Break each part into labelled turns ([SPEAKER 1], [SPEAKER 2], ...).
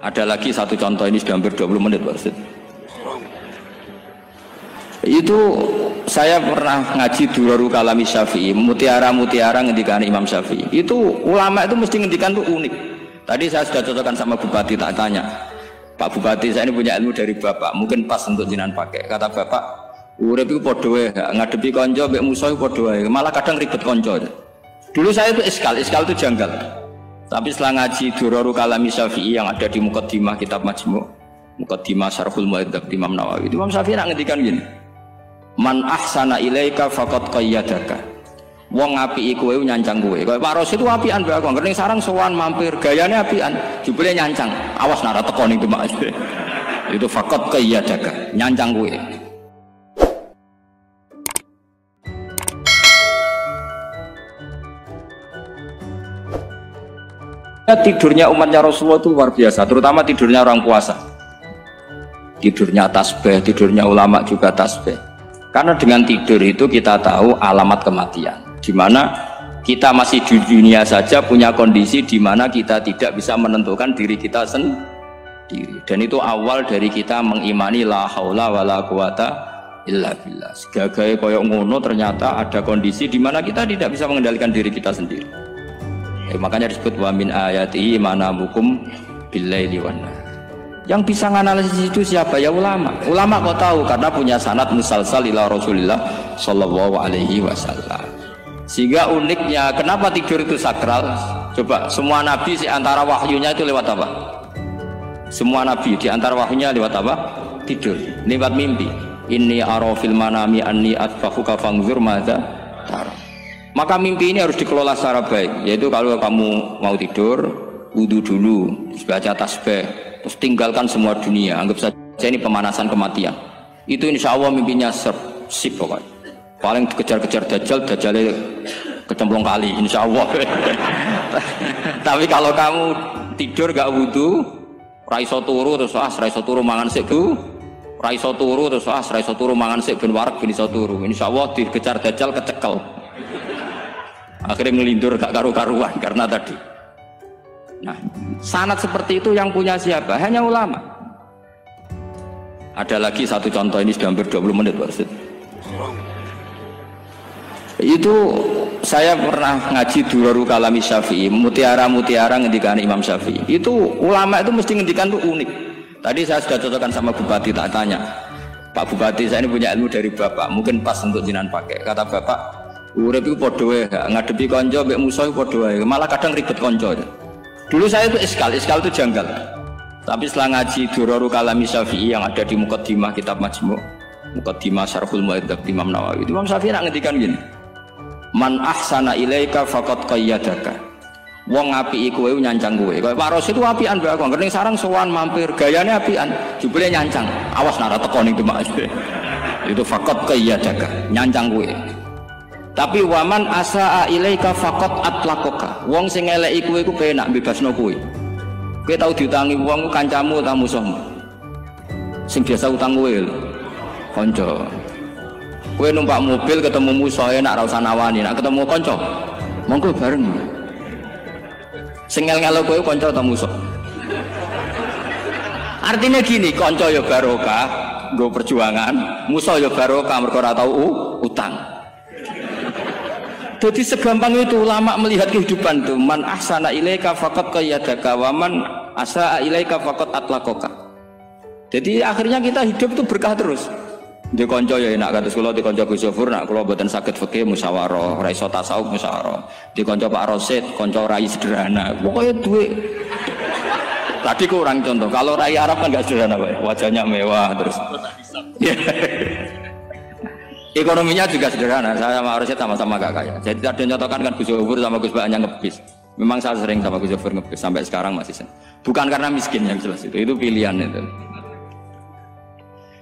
[SPEAKER 1] Ada lagi satu contoh, ini sudah hampir 20 menit Pak Ustaz. Itu saya pernah ngaji Durarul Kalami Syafi'i, mutiara-mutiara ngendikan Imam Syafi'i. Itu ulama itu mesti ngendikan itu unik. Tadi saya sudah cocokkan sama Bupati, tak tanya, Pak Bupati, saya ini punya ilmu dari Bapak, mungkin pas untuk jinan pakai. Kata Bapak, urip iku padha wae, ngadepi kanca mbek musuh padha wae, malah kadang ribet kanca. Dulu saya itu iskal itu janggal. Tapi setelah ngaji Durarul Kalami Syafi'i yang ada di Muqaddimah kitab Majmu', Muqaddimah Syarhul Mu'adzab Imam Nawawi, itu Imam Syafi'i nak ngendikan gini, man ahsana ilaika faqad qayyadaka. Wong apiki kowe nyancang kowe. Kaya Pak Ros itu apian mbek aku, ngene sarang sowan mampir, gayane apian, jebule nyancang. Awas nara teko ning Demak. Itu faqad qayyadaka, nyancang kowe. Tidurnya umatnya Rasulullah itu luar biasa, terutama tidurnya orang puasa. Tidurnya tasbih, tidurnya ulama juga tasbih. Karena dengan tidur itu kita tahu alamat kematian. Di mana kita masih di dunia saja punya kondisi di mana kita tidak bisa menentukan diri kita sendiri. Dan itu awal dari kita mengimani la haula wala quwata illa billah. Segagai koyok ngono ternyata ada kondisi di mana kita tidak bisa mengendalikan diri kita sendiri. Makanya disebut wa min ayatihi manamukum billaili wan nahar. Yang bisa menganalisis itu siapa? Ya ulama. Ulama kok tahu karena punya sanad musalsal ila Rasulillah sallallahu alaihi wasallam. Sehingga uniknya kenapa tidur itu sakral? Coba semua nabi di antara wahyunya itu lewat apa? Semua nabi di antara wahyunya lewat apa? Tidur, lewat mimpi. Inni ara fil manami anni atfahuka fanzur madza tara. Maka mimpi ini harus dikelola secara baik, yaitu kalau kamu mau tidur, wudu dulu, baca tasbih, terus tinggalkan semua dunia, anggap saja ini pemanasan kematian. Itu insya Allah mimpinya sip pokoknya. Paling dikejar-kejar Dajjalnya kecemplung kali, insya Allah. Tapi kalau kamu tidur gak wudu, raiso turu terus raiso turu mangan sik bu, raiso turu terus raiso turu mangan sik ben wareg ben iso turu. Insya Allah dikejar Dajjal kecekel. Akhirnya ngelindur gak karu-karuan karena tadi. Nah, sanad seperti itu yang punya siapa? Hanya ulama. Ada lagi satu contoh, ini sudah hampir 20 menit Pak Ustaz. Itu saya pernah ngaji Durarul Kalami Syafi'i, mutiara-mutiara ngendikan Imam Syafi'i. Itu ulama itu mesti ngendikan itu unik. Tadi saya sudah cocokkan sama Bupati, tak tanya, Pak Bupati, saya ini punya ilmu dari Bapak, mungkin pas untuk jinan pakai. Kata Bapak, urip iku padha wae, ngadepi kanca mbek musuh padha wae, malah kadang ribet kanca. Dulu saya itu iskal itu janggal. Tapi setelah ngaji Durarul Kalami Syafi'i yang ada di Muqaddimah kitab Majmu', Muqaddimah Syarhul Mu'adzab Imam Nawawi, itu Imam Syafi'i nak ngendikan gini, man ahsana ilaika faqad qayyadaka. Wong apiki kowe nyancang kowe. Kaya Pak Ros itu apian mbek aku, ngene sarang sowan mampir, gayane apian, jebule nyancang. Awas nara teko ning Demak. Itu faqad qayyadaka, nyancang kowe. Tapi waman asaa ilaika faqat atlaqaka. Wong sing eleki kowe iku penak bebasno kowe. Kowe tau diutangi wong kancamu ta musuhmu? Sing biasa utang kowe lho. Kanca. Kowe numpak mobil ketemu musuh enak ra usah nawani, nek ketemu kanca monggo bareng. Sing ngel-ngelo kowe kanca ta musuh? Artinya gini, kanca ya barokah, nggo perjuangan, musuh ya barokah mergo ora tau utang. Jadi segampang itu ulama melihat kehidupan tuh. Man ahsana ilaika faqad qayyadaka wa man asaa ilaika faqad atlaqaka. Jadi akhirnya kita hidup itu berkah terus. Di kanca ya enak kados kula di kanca Gus Zofur nak kula mboten saged fikih musyawarah, ra iso tasawuf musyawarah. Di kanca Pak Rosid, kanca rai sederhana. Pokoknya duwe. Tadi kurang contoh. Kalau rai Arab kan enggak sederhana, Pak. Wajahnya mewah terus. Ekonominya juga sederhana, saya sama Rosid sama-sama gak kaya. Jadi ada nyontohkan kan Gus Zofur sama Gus Baknya ngebis. Memang saya sering sama Gus Zofur ngebis, sampai sekarang masih sering. Bukan karena miskin yang jelas itu pilihan itu.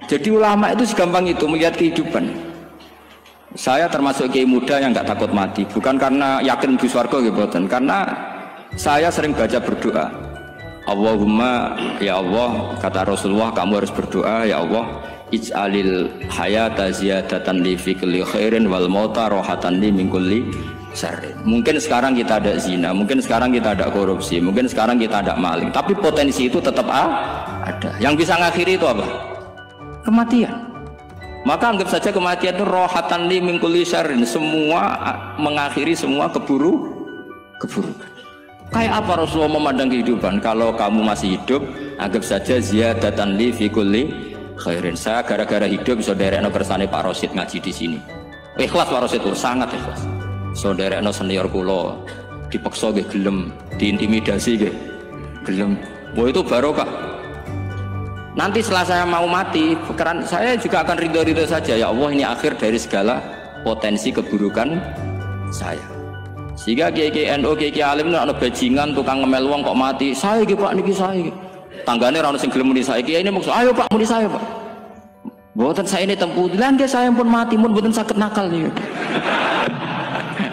[SPEAKER 1] Jadi ulama itu segampang itu melihat kehidupan. Saya termasuk kiai muda yang gak takut mati, bukan karena yakin di swarga gitu, karena saya sering baca berdoa. Allahumma ya Allah, kata Rasulullah, kamu harus berdoa ya Allah, ij'alil hayata ziyadatan li fi kulli khairin wal mauta rohatan li min kulli syarrin. Mungkin sekarang kita ada zina, mungkin sekarang kita ada korupsi, mungkin sekarang kita ada maling, tapi potensi itu tetap ada. Yang bisa ngakhiri itu apa? Kematian. Maka anggap saja kematian itu rohatan li min kulli syarrin, semua mengakhiri semua keburukan. Kayak apa Rasulullah memandang kehidupan? Kalau kamu masih hidup, anggap saja ziyadatan li fi kulli khairin. Saya gara-gara hidup saudaranya bersane Pak Rosid ngaji di sini. Ikhlas Pak Rosid itu sangat ikhlas. Saudaranya senior kula dipaksa nggih gelem, diintimidasi nggih gelem. Wah itu barokah. Nanti setelah saya mau mati, pikiran saya juga akan ridho-ridho saja. Ya Allah, ini akhir dari segala potensi keburukan saya. Sehingga kiai NU, kiai alim ana bajingan tukang ngemel wong kok mati. Saya iki Pak niki saya iki. Tanggane ora ono sing gelem muni saya. Kiai ini maksud, "Ayo Pak, muni saya, Pak." Mboten saya ini tempuh. Lan saya pun mati pun mboten saged nakal niku.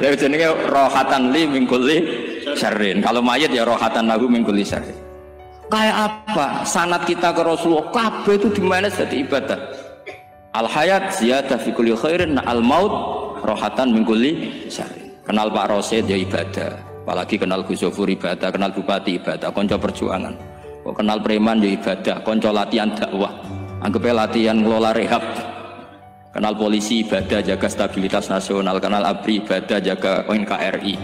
[SPEAKER 1] Ya jenenge rohatan li min kulli syarrin. Kalau mayit ya rohatan lahu min kulli syarrin. Kayak apa sanad kita ke Rasulullah kabeh itu dimanage dadi ibadah. Al hayat ziyadah fi kulli khairin, al maut rohatan min kulli syarrin. Kenal Pak Rosid ya ibadah, apalagi kenal Gus Zofur ibadah, kenal Bupati ibadah, konco perjuangan. Kok kenal preman ya ibadah, konco latihan dakwah. Anggapnya latihan ngelola rehab. Kenal polisi ibadah, jaga stabilitas nasional. Kenal ABRI ibadah, jaga NKRI.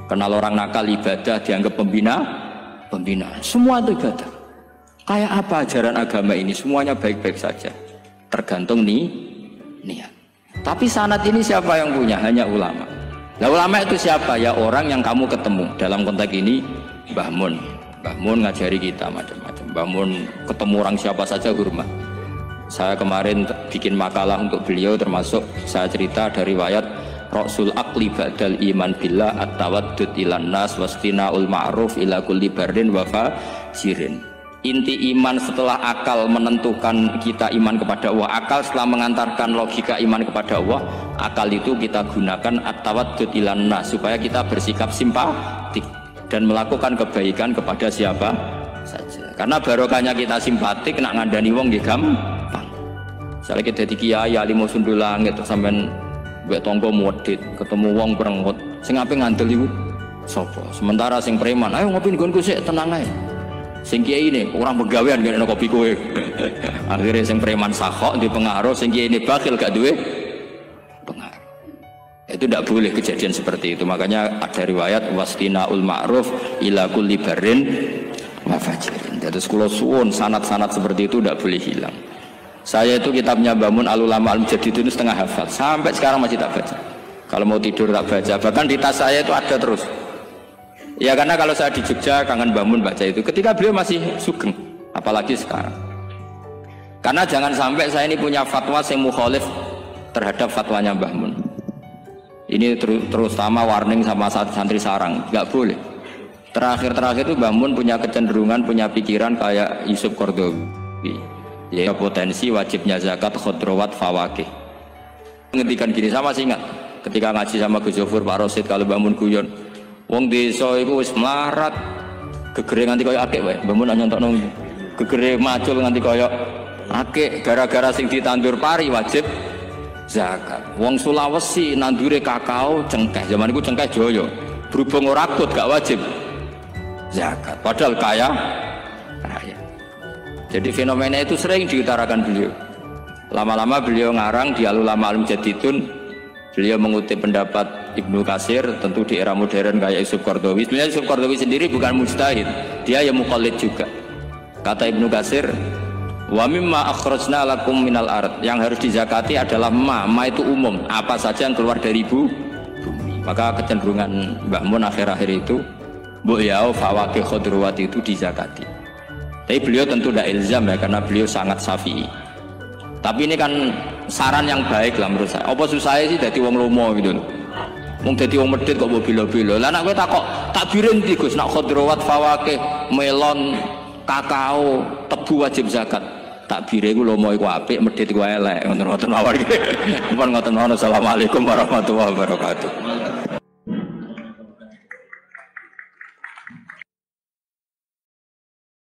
[SPEAKER 1] Kenal orang nakal ibadah, dianggap pembina. Semua itu ibadah. Kayak apa ajaran agama ini? Semuanya baik-baik saja, tergantung niat. Tapi sanad ini siapa yang punya? Hanya ulama. Nah ulama itu siapa? Ya orang yang kamu ketemu. Dalam konteks ini Mbah Mun ngajari kita macam-macam. Mbah Mun ketemu orang siapa saja hormat. Saya kemarin bikin makalah untuk beliau, termasuk saya cerita dari riwayat Rasul Aqli Ba'dal Iman Billah At-Tawaddud ilan nas wastina'ul ma'ruf ila kulli barrin wa fajirin. Inti iman setelah akal menentukan kita iman kepada Allah, akal setelah mengantarkan logika iman kepada Allah, akal itu kita gunakan at-tawaddud ilan nas supaya kita bersikap simpatik dan melakukan kebaikan kepada siapa saja. Karena barokahnya kita simpatik nak ngandani wong nggih gampang. Misalnya kita di kiai alim sundul langit sampean mbek tangga modit ketemu wong perengut sing ape ngandel iku sapa? Sementara sing preman ayo ngopi nggonku sik tenang ae. Sing kiai ini orang pegawean gak ada kopi kowe. Akhirnya sing preman sakok di pengaruh, sing kiai ini bakil gak duwe pengaruh. Itu tidak boleh kejadian seperti itu. Makanya ada riwayat wastina'ul ma'ruf ila kulli barrin wa fajirin. Jadi kula suwun sanad-sanad seperti itu tidak boleh hilang. Saya itu kitabnya Mbah Mun Al-Ulama Al-Mujaddidun setengah hafal. Sampai sekarang masih tak baca. Kalau mau tidur tak baca. Bahkan di tas saya itu ada terus. Ya karena kalau saya di Jogja kangen Mbah Mun baca itu ketika beliau masih sugeng, apalagi sekarang. Karena jangan sampai saya ini punya fatwa yang mukhalif terhadap fatwanya Mbah Mun. Ini terutama warning sama santri sarang, nggak boleh. Terakhir itu Mbah Mun punya kecenderungan, punya pikiran kayak Yusuf Qaradawi. Ya potensi wajibnya zakat khodrowat fawakih. Ngendikan gini sama sih ingat ketika ngaji sama Gus Zofur Pak Rosid kalau Mbah Mun guyon. Wong desa iku wis melarat gegere nganti kaya akeh wae. Mbah Mun nyontokno gegere macul nganti kaya akeh gara-gara sing ditandur pari wajib zakat. Wong Sulawesi nandure kakao cengkeh. Zaman iku cengkeh Jaya. Berhubung ora akut gak wajib zakat. Padahal kaya raya. Jadi fenomena itu sering diutarakan beliau. Lama-lama beliau ngarang di Al-Ulama Al-Mujaddidun. Beliau mengutip pendapat Ibnu Katsir, tentu di era modern kayak Yusuf Qaradawi. Sebenarnya Yusuf Qaradawi sendiri bukan mujtahid, dia yang muqallid juga. Kata Ibnu Katsir, wa mimma akhrajna lakum minal ard, yang harus dizakati adalah ma itu umum, apa saja yang keluar dari bumi. Maka kecenderungan Mbah Mun akhir-akhir itu mbok yao fawakih khudrawat itu dizakati. Tapi beliau tentu tidak ilzam ya, karena beliau sangat syafi'i. Tapi ini kan saran yang baik lah menurut saya. Apa susah sih jadi wong lomo gitu. Wong jadi wong medit kok mbok bilo-bilo. Lah nek kowe takok takbirin iki Gus, nak khudrawat fawakih, melon, kakao, tebu wajib zakat. Takbire iku lomo iku apik, medit iku elek. Ngoten-ngoten mawon iki. Mumpun ngoten mawon. Assalamualaikum warahmatullahi wabarakatuh.